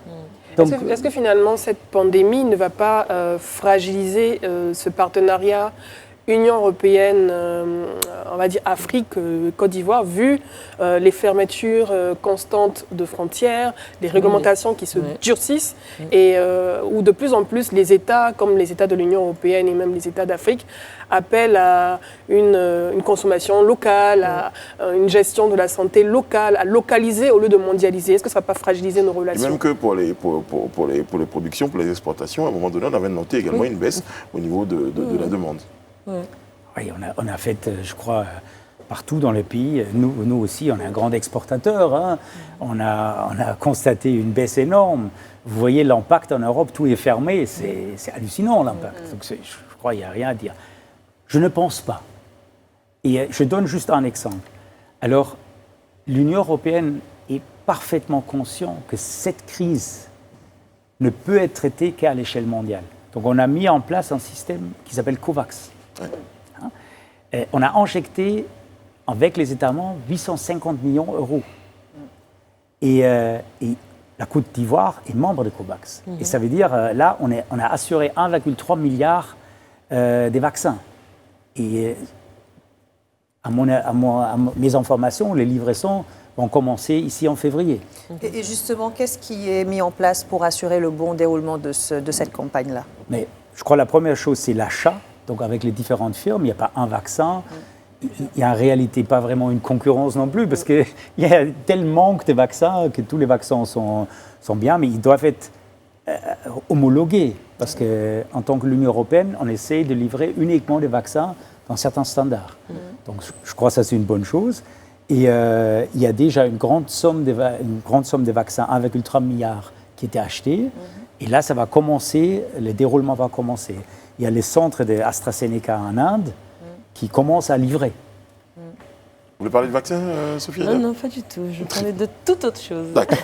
Est-ce que finalement cette pandémie ne va pas fragiliser ce partenariat Union européenne, on va dire Afrique, Côte d'Ivoire, vu les fermetures constantes de frontières, les réglementations qui se durcissent et où de plus en plus les États, comme les États de l'Union européenne et même les États d'Afrique, appellent à une consommation locale, à une gestion de la santé locale, à localiser au lieu de mondialiser. Est-ce que ça ne va pas fragiliser nos relations ? Et même que pour les productions, pour les exportations, à un moment donné, on avait noté également une baisse au niveau de la demande. Oui, on a fait, je crois, partout dans le pays. Nous aussi, on est un grand exportateur. Hein. On a constaté une baisse énorme. Vous voyez l'impact en Europe, tout est fermé. C'est hallucinant l'impact. Donc je crois qu'il n'y a rien à dire. Je ne pense pas. Et je donne juste un exemple. Alors, l'Union européenne est parfaitement consciente que cette crise ne peut être traitée qu'à l'échelle mondiale. Donc on a mis en place un système qui s'appelle COVAX. Hein? On a injecté avec les États membres 850 millions d'euros. Et la Côte d'Ivoire est membre de COVAX. Et ça veut dire, là, on a assuré 1,3 milliard des vaccins. Et à mes informations, les livraisons vont commencer ici en février. Et justement, qu'est-ce qui est mis en place pour assurer le bon déroulement de cette campagne-là ? Mais je crois que la première chose, c'est l'achat. Donc avec les différentes firmes, il n'y a pas un vaccin. Il n'y a en réalité pas vraiment une concurrence non plus, parce qu'il y a tel manque de vaccins que tous les vaccins sont bien, mais ils doivent être homologués. Parce qu'en tant que l'Union européenne, on essaie de livrer uniquement des vaccins dans certains standards. Donc je crois que ça, c'est une bonne chose. Et il y a déjà une grande somme de vaccins, 1,3 milliard, qui était acheté. Et là, ça va commencer, le déroulement va commencer. Il y a les centres d'AstraZeneca en Inde qui commencent à livrer. Vous voulez parler de vaccin, Sophie ? Non, pas du tout. Je parlais de toute autre chose. D'accord.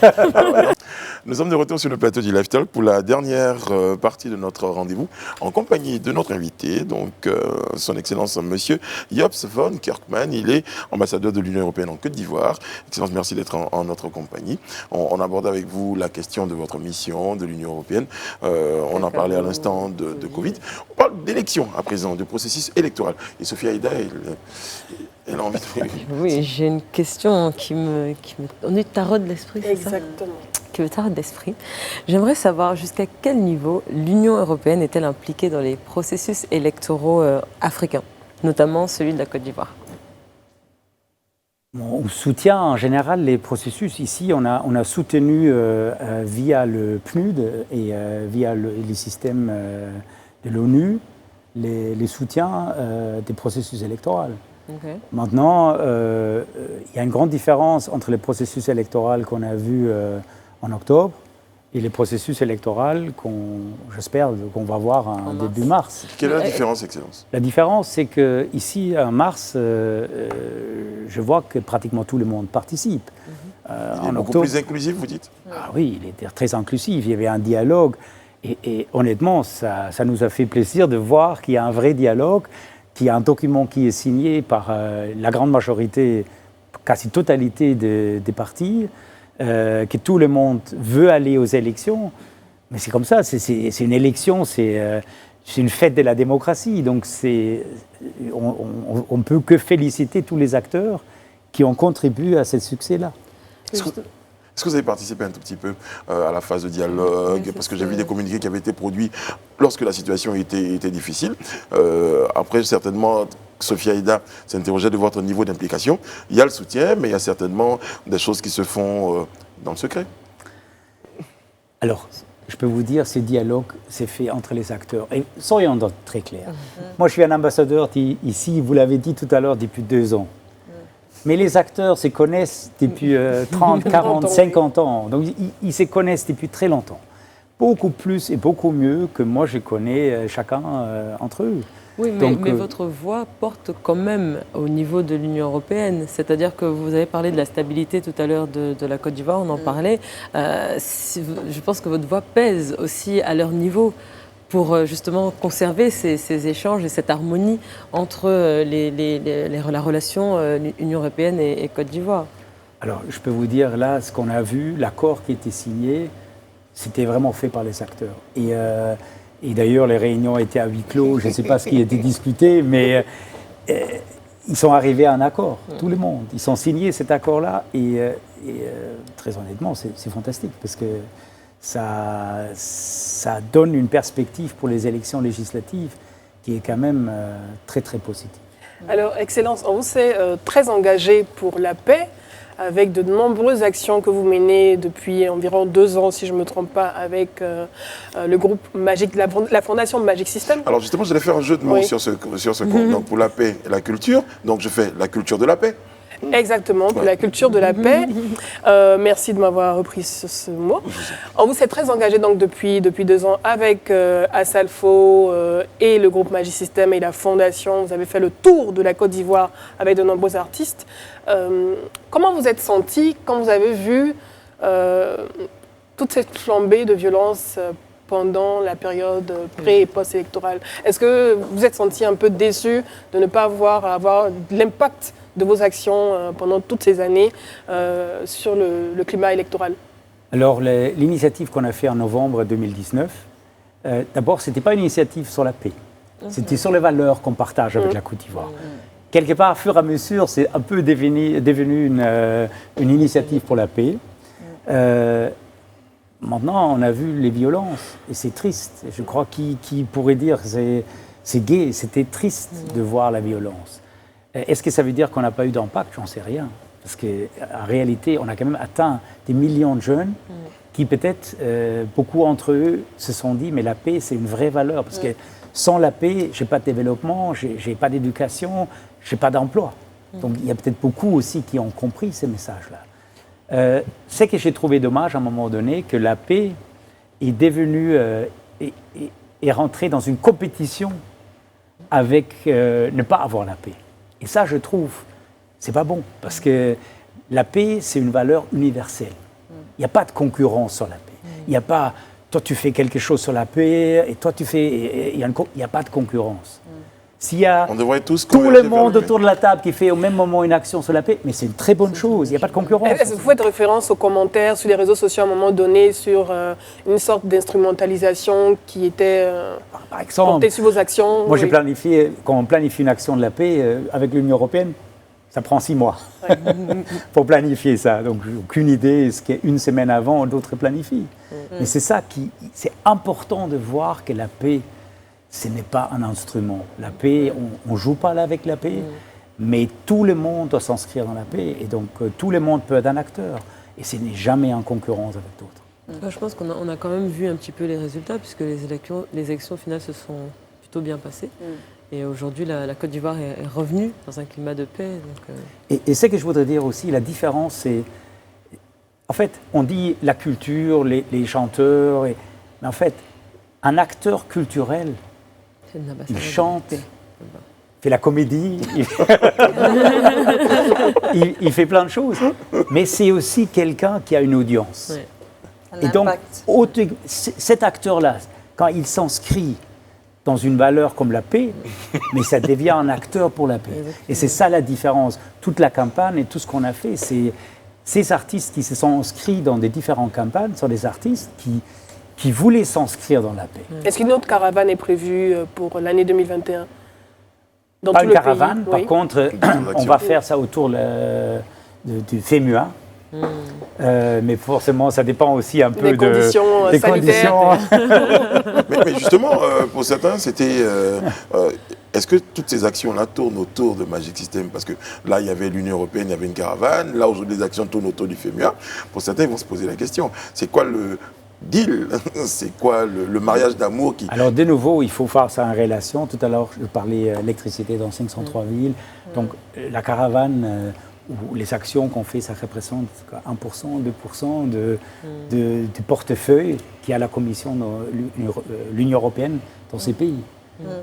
Nous sommes de retour sur le plateau du Live Talk pour la dernière partie de notre rendez-vous en compagnie de notre invité, donc son Excellence Monsieur Jops von Kerkman. Il est ambassadeur de l'Union européenne en Côte d'Ivoire. Excellence, merci d'être en notre compagnie. On aborde avec vous la question de votre mission de l'Union européenne. On en parlait à l'instant de Covid. On parle d'élections à présent, de processus électoral. Et Sophia Aïda, elle a envie de... Oui, j'ai une question qui me taraude l'esprit, c'est ça ? Exactement. Qui me taraude l'esprit. J'aimerais savoir jusqu'à quel niveau l'Union européenne est-elle impliquée dans les processus électoraux africains, notamment celui de la Côte d'Ivoire ? On soutient en général les processus. Ici, on a soutenu via le PNUD et via les systèmes de l'ONU les soutiens des processus électoraux. Okay. Maintenant, il y a une grande différence entre les processus électoraux qu'on a vus en octobre et les processus électoraux j'espère qu'on va voir en début mars. Quelle est la différence, Excellence ? La différence, c'est qu'ici, en mars, je vois que pratiquement tout le monde participe. Il est beaucoup plus inclusif, vous dites ? Ah oui, il était très inclusif, il y avait un dialogue. Et honnêtement, ça nous a fait plaisir de voir qu'il y a un vrai dialogue, qu'il y a un document qui est signé par la grande majorité, quasi totalité des partis, que tout le monde veut aller aux élections. Mais c'est comme ça, c'est une élection, c'est une fête de la démocratie. Donc on ne peut que féliciter tous les acteurs qui ont contribué à ce succès-là. Est-ce que vous avez participé un tout petit peu à la phase de dialogue ? Parce que j'ai vu des communiqués qui avaient été produits lorsque la situation était difficile. Après, certainement, Sophia Aïda s'interrogeait de votre niveau d'implication. Il y a le soutien, mais il y a certainement des choses qui se font dans le secret. Alors, je peux vous dire, ce dialogue s'est fait entre les acteurs. Et soyons donc très clairs. Moi, je suis un ambassadeur ici, vous l'avez dit tout à l'heure, depuis 2 ans. Mais les acteurs se connaissent depuis 30, 40, 50 ans. Donc, ils se connaissent depuis très longtemps. Beaucoup plus et beaucoup mieux que moi, je connais chacun entre eux. Oui, mais votre voix porte quand même au niveau de l'Union européenne. C'est-à-dire que vous avez parlé de la stabilité tout à l'heure de la Côte d'Ivoire, on en parlait. Je pense que votre voix pèse aussi à leur niveau pour justement conserver ces échanges et cette harmonie entre la relation Union européenne et Côte d'Ivoire. Alors, je peux vous dire, là, ce qu'on a vu, l'accord qui a été signé, c'était vraiment fait par les acteurs. Et d'ailleurs, les réunions étaient à huis clos, je ne sais pas ce qui a été discuté, mais ils sont arrivés à un accord, tout le monde. Ils ont signé cet accord-là et très honnêtement, c'est fantastique parce que ça donne une perspective pour les élections législatives qui est quand même très, très positive. Alors, Excellence, on vous est très engagé pour la paix, avec de nombreuses actions que vous menez depuis environ 2 ans, si je ne me trompe pas, avec le groupe Magic, la fondation Magic System. Alors justement, j'allais faire un jeu de mots sur ce compte. Donc pour la paix et la culture, donc je fais la culture de la paix. Exactement, pour la culture de la paix. Merci de m'avoir repris ce mot. On vous est très engagé donc depuis 2 ans avec Asalfo et le groupe Magic System et la fondation. Vous avez fait le tour de la Côte d'Ivoire avec de nombreux artistes. Comment vous êtes senti quand vous avez vu toute cette flambée de violence pendant la période pré- et post-électorale? Est-ce que vous êtes senti un peu déçu de ne pas avoir l'impact de vos actions pendant toutes ces années sur le climat électoral? Alors, l'initiative qu'on a faite en novembre 2019, d'abord, ce n'était pas une initiative sur la paix. C'était sur les valeurs qu'on partage avec la Côte d'Ivoire. Quelque part, au fur et à mesure, c'est un peu devenu une initiative pour la paix. Maintenant, on a vu les violences et c'est triste. Je crois qui pourrait dire que c'est gai, c'était triste de voir la violence. Est-ce que ça veut dire qu'on n'a pas eu d'impact? J'en sais rien. Parce qu'en réalité, on a quand même atteint des millions de jeunes qui peut-être, beaucoup d'entre eux se sont dit, mais la paix, c'est une vraie valeur. Parce que sans la paix, je n'ai pas de développement, je n'ai pas d'éducation, je n'ai pas d'emploi. Donc il y a peut-être beaucoup aussi qui ont compris ces messages-là. Ce que j'ai trouvé dommage à un moment donné, que la paix est devenue, est rentrée dans une compétition avec ne pas avoir la paix. Et ça, je trouve, c'est pas bon, parce que la paix, c'est une valeur universelle. Il n'y a pas de concurrence sur la paix. Il n'y a pas, toi tu fais quelque chose sur la paix, et toi tu fais, il n'y a pas de concurrence. S'il y a On devrait tous tout le converger vers monde le autour de la table qui fait au même moment une action sur la paix, mais c'est une très bonne chose, il n'y a pas de concurrence. Est-ce que vous faites référence aux commentaires sur les réseaux sociaux à un moment donné sur une sorte d'instrumentalisation qui était Par exemple, portée sur vos actions? moi j'ai Oui. planifié, quand on planifie une action de la paix avec l'Union européenne, ça prend 6 mois pour planifier ça. Donc j'ai aucune idée ce qu'une semaine avant d'autres planifient. Mais c'est ça c'est important de voir que la paix, ce n'est pas un instrument. La paix, on ne joue pas avec la paix, mais tout le monde doit s'inscrire dans la paix. Et donc tout le monde peut être un acteur. Et ce n'est jamais en concurrence avec d'autres. Je pense qu'on a quand même vu un petit peu les résultats, puisque les élections finales se sont plutôt bien passées. Et aujourd'hui, la Côte d'Ivoire est revenue dans un climat de paix. Donc, Et ce que je voudrais dire aussi, la différence, c'est... En fait, on dit la culture, les chanteurs, mais en fait, un acteur culturel, c'est une il ambassadeur de chante, paix. fait la comédie, il fait plein de choses. Mais c'est aussi quelqu'un qui a une audience. Ouais. Un Et donc, impact. cet acteur-là, quand il s'inscrit dans une valeur comme la paix, mais ça devient un acteur pour la paix. Et c'est ça la différence. Toute la campagne et tout ce qu'on a fait, c'est ces artistes qui se sont inscrits dans des différentes campagnes sont des artistes qui voulaient s'inscrire dans la paix. Est-ce qu'une autre caravane est prévue pour l'année 2021 dans Pas tout une le caravane, pays? par Oui. contre, on va faire ça autour du FEMUA. Mais forcément, ça dépend aussi un peu Des conditions des sanitaires. conditions. Mais justement, pour certains, c'était... est-ce que toutes ces actions-là tournent autour de Magic System? Parce que là, il y avait l'Union européenne, il y avait une caravane. Là, aujourd'hui, les actions tournent autour du FEMUA. Pour certains, ils vont se poser la question. C'est quoi le deal? C'est quoi le mariage d'amour qui... Alors, de nouveau, il faut faire ça en relation. Tout à l'heure, je parlais électricité dans 503 villes. Donc, la caravane... où les actions qu'on fait, ça représente 1%, 2% du portefeuille qu'il y a la Commission, l'Union européenne dans ces pays.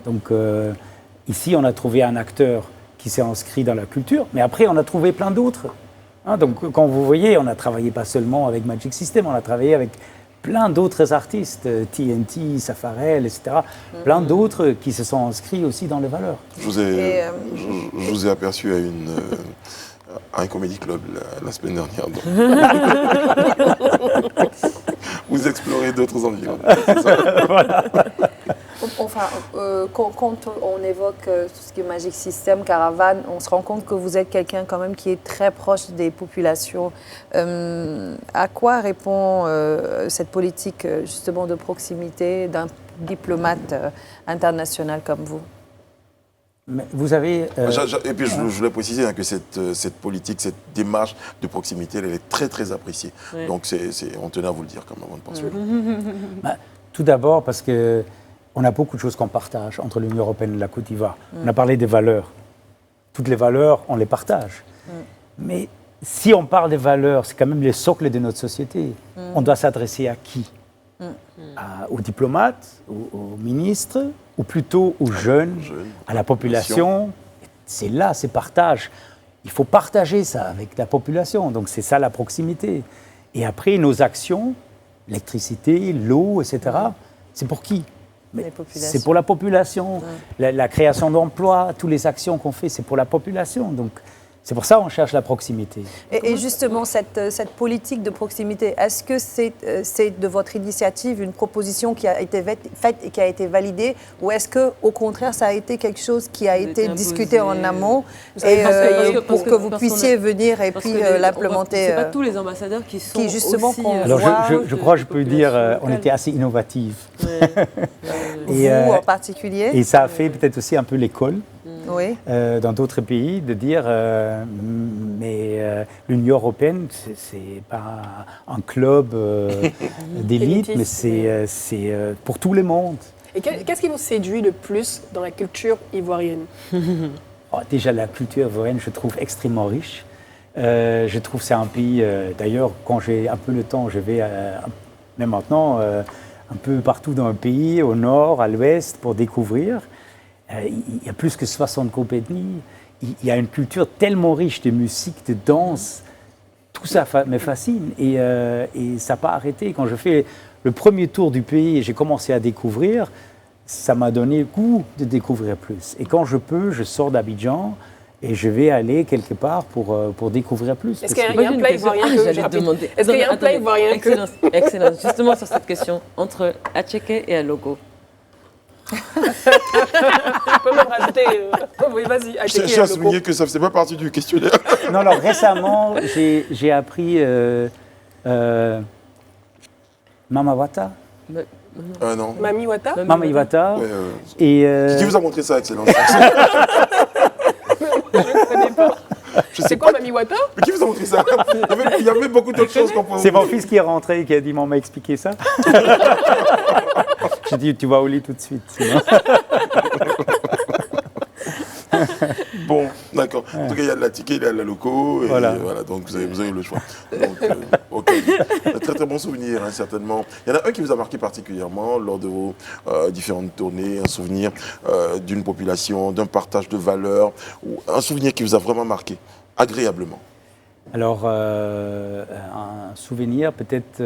Donc ici, on a trouvé un acteur qui s'est inscrit dans la culture, mais après, on a trouvé plein d'autres. Donc quand vous voyez, on a travaillé pas seulement avec Magic System, on a travaillé avec plein d'autres artistes, TNT, Safarel, etc. Plein d'autres qui se sont inscrits aussi dans les valeurs. Je vous ai aperçu à un comédie club la semaine dernière. Vous explorez d'autres environnements. Voilà. Enfin, quand on évoque tout ce qui est Magic System, Caravane, on se rend compte que vous êtes quelqu'un quand même qui est très proche des populations. À quoi répond cette politique justement de proximité d'un diplomate international comme vous? Mais vous avez... Et puis je voulais préciser que cette politique, cette démarche de proximité, elle est très très appréciée. Ouais. Donc on tenait à vous le dire comme avant de poursuivre. Tout d'abord parce qu'on a beaucoup de choses qu'on partage entre l'Union européenne et la Côte d'Ivoire. On a parlé des valeurs. Toutes les valeurs, on les partage. Mais si on parle des valeurs, c'est quand même les socles de notre société. On doit s'adresser à qui? Aux diplomates, aux ministres, ou plutôt aux jeunes, à la population. C'est là, c'est partage. Il faut partager ça avec la population. Donc c'est ça la proximité. Et après, nos actions, l'électricité, l'eau, etc., c'est pour qui? C'est pour la population. La création d'emplois, toutes les actions qu'on fait, c'est pour la population. Donc c'est pour ça qu'on cherche la proximité. Et justement, cette politique de proximité, est-ce que c'est de votre initiative une proposition qui a été faite et qui a été validée, ou est-ce qu'au contraire, ça a été quelque chose qui a été discuté en amont et pour que vous puissiez venir et puis l'implémenter? Ce n'est pas tous les ambassadeurs qui sont justement aussi... Alors je crois que je peux dire, on était assez innovatifs. Vous en particulier? Et ça a fait peut-être aussi un peu l'école. Oui. Dans d'autres pays, de dire mais l'Union européenne, c'est pas un club d'élite, mais c'est pour tout le monde. Et qu'est-ce qui vous séduit le plus dans la culture ivoirienne? Déjà, la culture ivoirienne, je trouve extrêmement riche. Je trouve que c'est un pays, d'ailleurs, quand j'ai un peu le temps, je vais, même maintenant, un peu partout dans le pays, au nord, à l'ouest, pour découvrir. Il y a plus que 60 groupes ethniques. Il y a une culture tellement riche de musique, de danse. Tout ça me fascine et ça n'a pas arrêté. Quand je fais le premier tour du pays et j'ai commencé à découvrir, ça m'a donné le goût de découvrir plus. Et quand je peux, je sors d'Abidjan et je vais aller quelque part pour découvrir plus. Est-ce qu'il y a un plat ivoirien que j'allais te demander. Est-ce qu'il y a un plat ivoirien que... Excellence. Justement sur cette question, entre Attiéké et Alogo. Tu peux me rajouter... Oui, vas-y. Je tiens à souligner que ça ne faisait pas partie du questionnaire. Non, alors récemment, j'ai appris Mama Wata. Non. Mami Wata. Mama Iwata. Ouais, Et qui vous a montré ça, Excellence? Je ne connais pas. C'est quoi Mami Wata? Mais qui vous a montré ça? Il y avait beaucoup d'autres choses qu'on pouvait. c'est mon fils qui est rentré et qui a dit, maman m'a expliqué ça. J'ai dit, tu vas au lit tout de suite. Sinon. Bon, d'accord. En tout cas, il y a de la ticket, il y a de la loco. Et Voilà. Donc vous avez le choix. Donc, ok. Un très très bon souvenir, hein, certainement. Il y en a un qui vous a marqué particulièrement lors de vos différentes tournées, un souvenir d'une population, d'un partage de valeurs, ou un souvenir qui vous a vraiment marqué, agréablement. Alors, un souvenir peut-être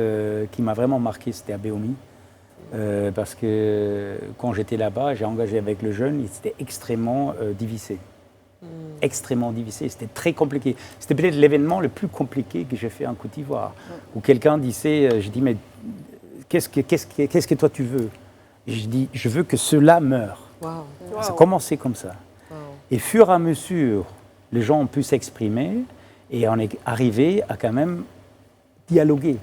qui m'a vraiment marqué, c'était à Béomi. Parce que quand j'étais là-bas, j'ai engagé avec le jeune, il était extrêmement divisé. Extrêmement divisé, c'était très compliqué. C'était peut-être l'événement le plus compliqué que j'ai fait en Côte d'Ivoire. Où quelqu'un disait, j'ai dit, mais qu'est-ce que toi tu veux? J'ai dit, je veux que ceux-là meurent. Wow. Ça a commencé comme ça. Wow. Et fur et à mesure, les gens ont pu s'exprimer et on est arrivé à quand même dialoguer.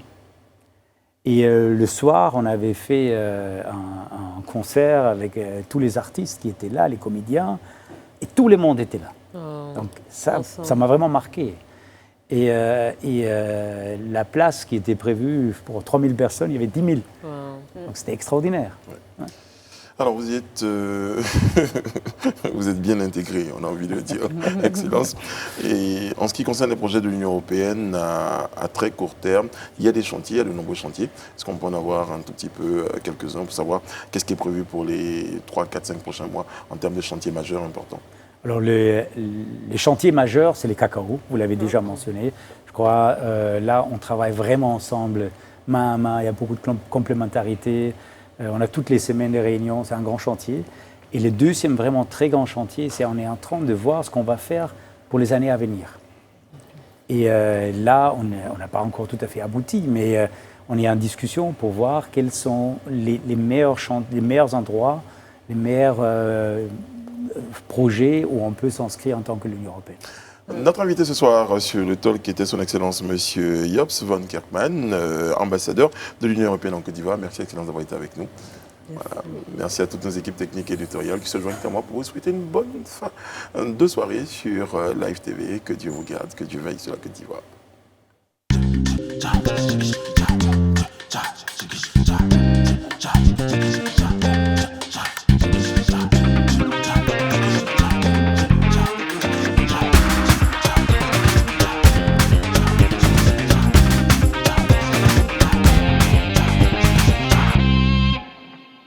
Et le soir, on avait fait un concert avec tous les artistes qui étaient là, les comédiens, et tout le monde était là. Oh. Donc ça m'a vraiment marqué. Et la place qui était prévue pour 3000 personnes, il y avait 10 000. Wow. Donc c'était extraordinaire. Ouais. Alors vous êtes bien intégré, on a envie de dire, Excellence. Et en ce qui concerne les projets de l'Union européenne à très court terme, il y a des chantiers, il y a de nombreux chantiers. Est-ce qu'on peut en avoir un tout petit peu quelques-uns pour savoir qu'est-ce qui est prévu pour les 3, 4, 5 prochains mois en termes de chantiers majeurs importants? Alors les chantiers majeurs, c'est les cacao, vous l'avez déjà mentionné. Je crois, là, on travaille vraiment ensemble, main à main, il y a beaucoup de complémentarité. On a toutes les semaines des réunions, c'est un grand chantier. Et le deuxième vraiment très grand chantier, c'est on est en train de voir ce qu'on va faire pour les années à venir. Et là, on n'a pas encore tout à fait abouti, mais on est en discussion pour voir quels sont les meilleurs endroits, les meilleurs projets où on peut s'inscrire en tant que l'Union européenne. Notre invité ce soir sur le talk était son Excellence Monsieur Jops van Kerkman, ambassadeur de l'Union européenne en Côte d'Ivoire. Merci Excellence d'avoir été avec nous. Voilà. Merci à toutes nos équipes techniques et éditoriales qui se joignent à moi pour vous souhaiter une bonne fin de soirée sur Live TV. Que Dieu vous garde, que Dieu veille sur la Côte d'Ivoire.